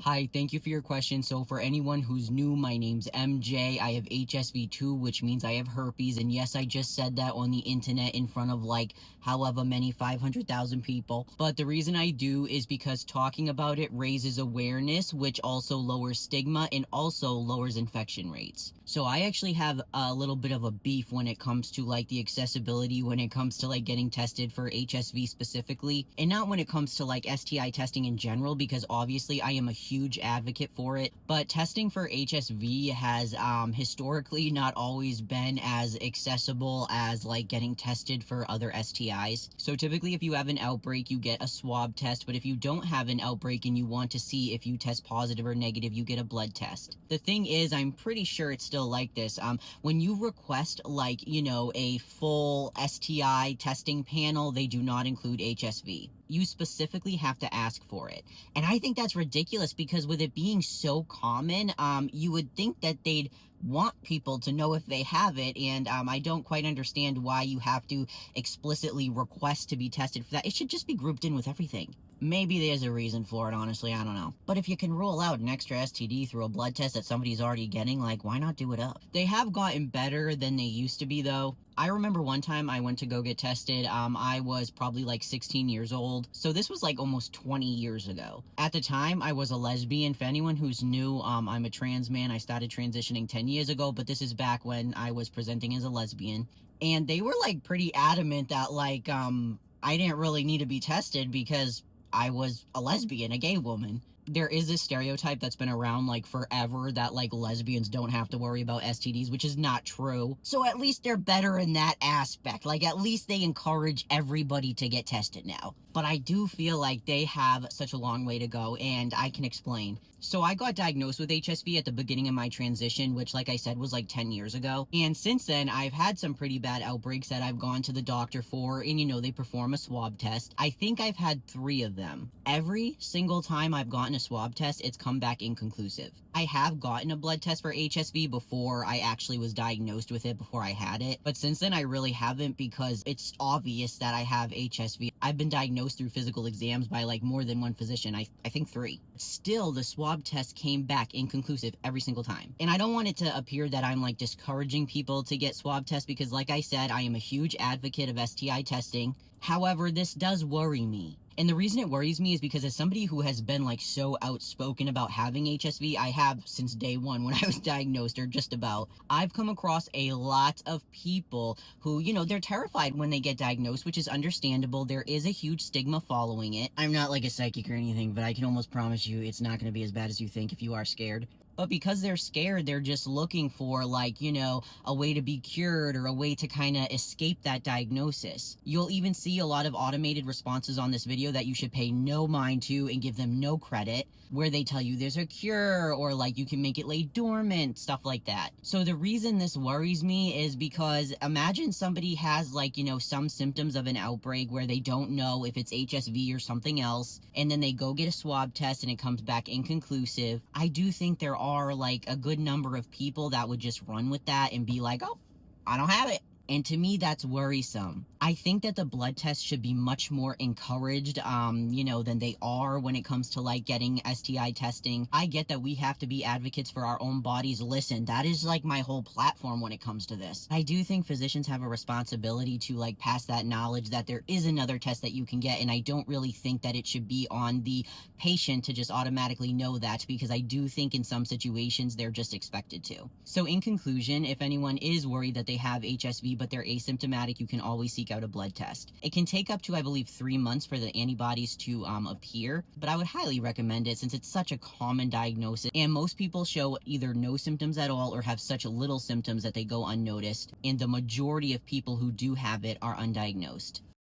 Hi, thank you for your question. So for anyone who's new, my name's MJ. I have HSV2, which means I have herpes. And yes, I just said that on the internet in front of like however many 500,000 people. But the reason I do is because talking about it raises awareness, which also lowers stigma and also lowers infection rates. So I actually have a little bit of a beef when it comes to like the accessibility, when it comes to like getting tested for HSV specifically, and not when it comes to like STI testing in general, because obviously I am a huge advocate for it. But testing for HSV has historically not always been as accessible as like getting tested for other STIs. So typically if you have an outbreak, you get a swab test, but if you don't have an outbreak and you want to see if you test positive or negative, you get a blood test. The thing is, I'm pretty sure it's still like this. When you request like, you know, a full STI testing panel, they do not include HSV. You specifically have to ask for it. And I think that's ridiculous because with it being so common, you would think that they'd want people to know if they have it. And I don't quite understand why you have to explicitly request to be tested for that. It should just be grouped in with everything. Maybe there's a reason for it, honestly, I don't know. But if you can rule out an extra STD through a blood test that somebody's already getting, like, why not do it up? They have gotten better than they used to be, though. I remember one time I went to go get tested. I was probably like 16 years old. So this was like almost 20 years ago. At the time, I was a lesbian. For anyone who's new, I'm a trans man. I started transitioning 10 years ago, but this is back when I was presenting as a lesbian. And they were like pretty adamant that like, I didn't really need to be tested because I was a lesbian, a gay woman. There is this stereotype that's been around like forever that like lesbians don't have to worry about STDs, which is not true. So at least they're better in that aspect. Like at least they encourage everybody to get tested now. But I do feel like they have such a long way to go, and I can explain. So I got diagnosed with HSV at the beginning of my transition, which like I said was like 10 years ago. And since then, I've had some pretty bad outbreaks that I've gone to the doctor for, and you know, they perform a swab test. I think I've had 3 of them. Every single time I've gotten a swab test, it's come back inconclusive. I have gotten a blood test for HSV before I actually was diagnosed with it, before I had it. But since then, I really haven't because it's obvious that I have HSV. I've been diagnosed through physical exams by like more than one physician, I think 3. Still, the swab test came back inconclusive every single time. And I don't want it to appear that I'm like discouraging people to get swab tests because like I said, I am a huge advocate of STI testing. However, this does worry me. And the reason it worries me is because as somebody who has been like so outspoken about having HSV, I have since day one when I was diagnosed, or just about, I've come across a lot of people who, you know, they're terrified when they get diagnosed, which is understandable. There is a huge stigma following it. I'm not like a psychic or anything, but I can almost promise you it's not going to be as bad as you think if you are scared. But because they're scared, they're just looking for like, you know, a way to be cured or a way to kind of escape that diagnosis. You'll even see a lot of automated responses on this video that you should pay no mind to and give them no credit, where they tell you there's a cure or like you can make it lay dormant, stuff like that. So the reason this worries me is because imagine somebody has like, you know, some symptoms of an outbreak where they don't know if it's HSV or something else, and then they go get a swab test and it comes back inconclusive. I do think there are like a good number of people that would just run with that and be like, oh, I don't have it. And to me, that's worrisome. I think that the blood test should be much more encouraged, you know, than they are when it comes to like getting STI testing. I get that we have to be advocates for our own bodies. Listen, that is like my whole platform when it comes to this. I do think physicians have a responsibility to like pass that knowledge that there is another test that you can get. And I don't really think that it should be on the patient to just automatically know that, because I do think in some situations they're just expected to. So in conclusion, if anyone is worried that they have HSV but they're asymptomatic, you can always seek out a blood test. It can take up to, I believe, 3 months for the antibodies to appear, but I would highly recommend it since it's such a common diagnosis and most people show either no symptoms at all or have such little symptoms that they go unnoticed, and the majority of people who do have it are undiagnosed.